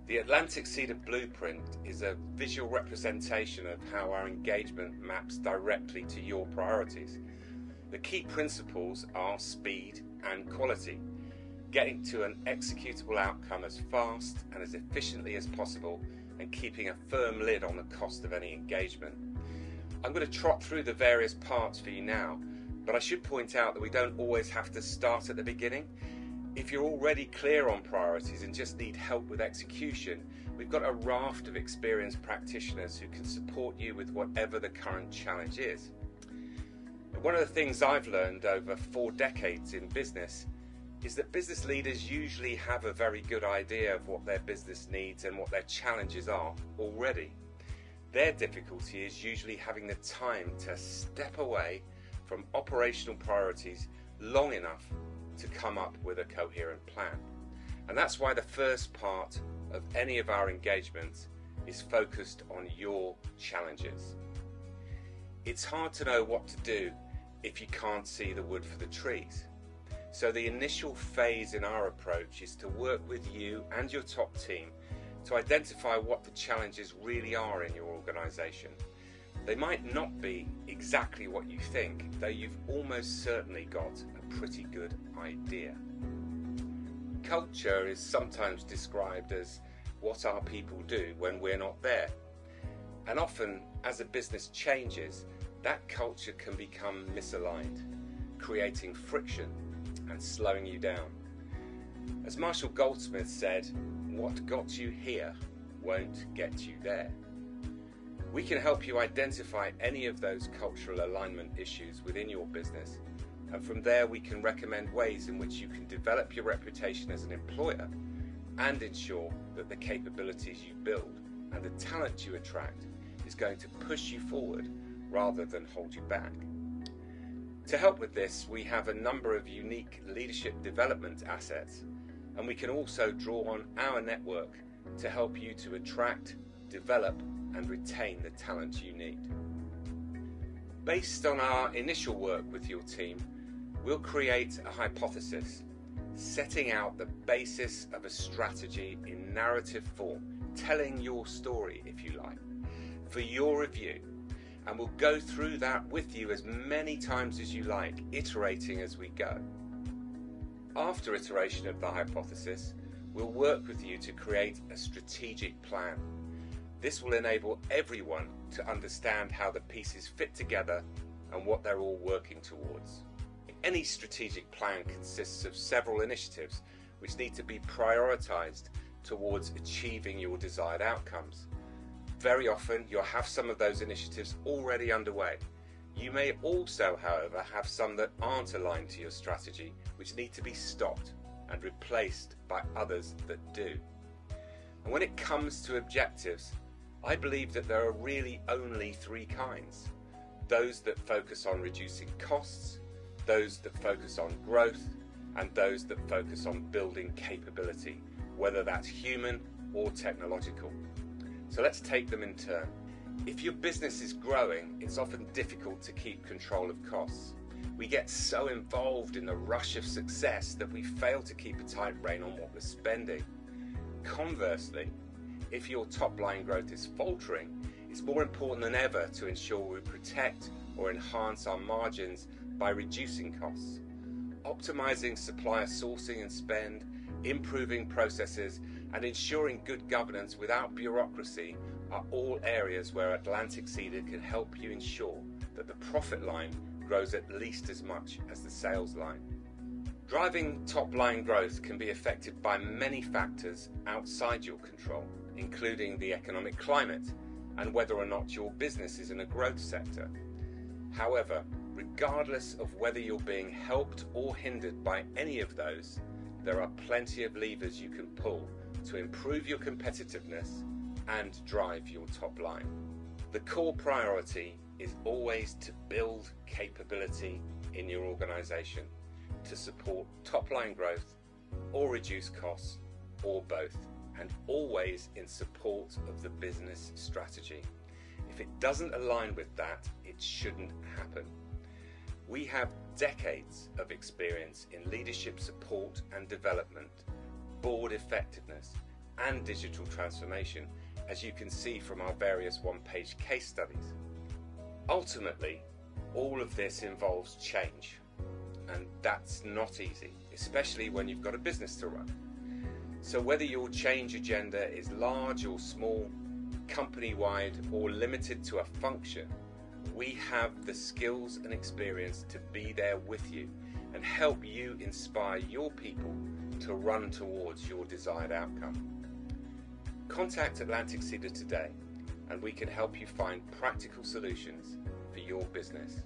The Atlantic Cedar blueprint is a visual representation of how our engagement maps directly to your priorities. The key principles are speed and quality, getting to an executable outcome as fast and as efficiently as possible, and keeping a firm lid on the cost of any engagement. I'm going to trot through the various parts for you now, but I should point out that we don't always have to start at the beginning. If you're already clear on priorities and just need help with execution, we've got a raft of experienced practitioners who can support you with whatever the current challenge is. One of the things I've learned over 4 decades in business is that business leaders usually have a very good idea of what their business needs and what their challenges are already. Their difficulty is usually having the time to step away from operational priorities long enough to come up with a coherent plan. And that's why the first part of any of our engagements is focused on your challenges. It's hard to know what to do if you can't see the wood for the trees. So the initial phase in our approach is to work with you and your top team to identify what the challenges really are in your organization. They might not be exactly what you think, though you've almost certainly got a pretty good idea. Culture is sometimes described as what our people do when we're not there. And often, as a business changes, that culture can become misaligned, creating friction and slowing you down. As Marshall Goldsmith said, "What got you here won't get you there." We can help you identify any of those cultural alignment issues within your business, and from there we can recommend ways in which you can develop your reputation as an employer and ensure that the capabilities you build and the talent you attract is going to push you forward rather than hold you back. To help with this, we have a number of unique leadership development assets, and we can also draw on our network to help you to attract, develop and retain the talent you need. Based on our initial work with your team, we'll create a hypothesis, setting out the basis of a strategy in narrative form, telling your story, if you like, for your review, and we'll go through that with you as many times as you like, iterating as we go. After iteration of the hypothesis, we'll work with you to create a strategic plan. This will enable everyone to understand how the pieces fit together and what they're all working towards. Any strategic plan consists of several initiatives which need to be prioritized towards achieving your desired outcomes. Very often you'll have some of those initiatives already underway. You may also, however, have some that aren't aligned to your strategy, which need to be stopped and replaced by others that do. And when it comes to objectives, I believe that there are really only 3 kinds. Those that focus on reducing costs, those that focus on growth, and those that focus on building capability, whether that's human or technological. So let's take them in turn. If your business is growing, it's often difficult to keep control of costs. We get so involved in the rush of success that we fail to keep a tight rein on what we're spending. Conversely, if your top line growth is faltering, it's more important than ever to ensure we protect or enhance our margins by reducing costs. Optimizing supplier sourcing and spend, improving processes, and ensuring good governance without bureaucracy are all areas where Atlantic Cedar can help you ensure that the profit line grows at least as much as the sales line. Driving top line growth can be affected by many factors outside your control, including the economic climate and whether or not your business is in a growth sector. However, regardless of whether you're being helped or hindered by any of those, there are plenty of levers you can pull to improve your competitiveness and drive your top line. The core priority is always to build capability in your organization to support top line growth or reduce costs or both, and always in support of the business strategy. If it doesn't align with that, it shouldn't happen. We have decades of experience in leadership support and development, board effectiveness, and digital transformation, as you can see from our various one-page case studies. Ultimately, all of this involves change, and that's not easy, especially when you've got a business to run. So whether your change agenda is large or small, company-wide or limited to a function, we have the skills and experience to be there with you and help you inspire your people to run towards your desired outcome. Contact Atlantic Cedar today and we can help you find practical solutions for your business.